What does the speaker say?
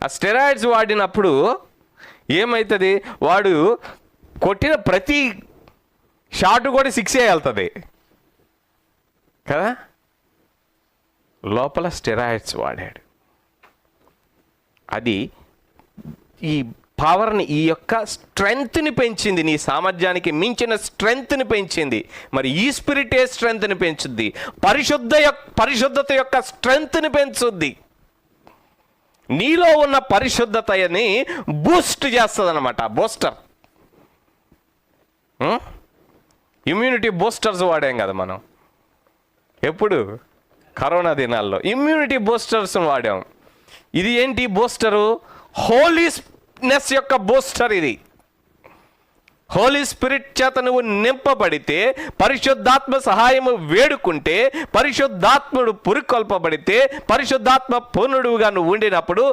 ఆ స్టెరాయిడ్స్ వాడినప్పుడు ఏమవుతుంది, వాడు కొట్టిన ప్రతి షాట్ కూడా 6 వెళ్తుంది కదా. లోపల స్టెరాయిడ్స్ వాడాడు. అది ఈ పవర్ని, ఈ యొక్క స్ట్రెంగ్త్ని పెంచింది, నీ సామర్థ్యానికి మించిన స్ట్రెంగ్త్ని పెంచింది. మరి ఈ స్పిరిటే స్ట్రెంగ్త్ని పెంచుద్ది, పరిశుద్ధత యొక్క స్ట్రెంగ్త్ని పెంచుద్ది. నీలో ఉన్న పరిశుద్ధతని బూస్ట్ చేస్తుంది అనమాట. బూస్టర్, ఇమ్యూనిటీ బూస్టర్స్ వాడాం కదా మనం ఎప్పుడు, కరోనా దినాల్లో ఇమ్యూనిటీ బూస్టర్స్ వాడాం. ఇది ఏంటి బూస్టరు? హోలీనెస్ యొక్క బూస్టర్ ఇది. హోలీ స్పిరిట్ చేత నువ్వు నింపబడితే, పరిశుద్ధాత్మ సహాయము వేడుకుంటే, పరిశుద్ధాత్ముడు పురికొల్పబడితే, పరిశుద్ధాత్మ పూర్ణుడుగా నువ్వు ఉండినప్పుడు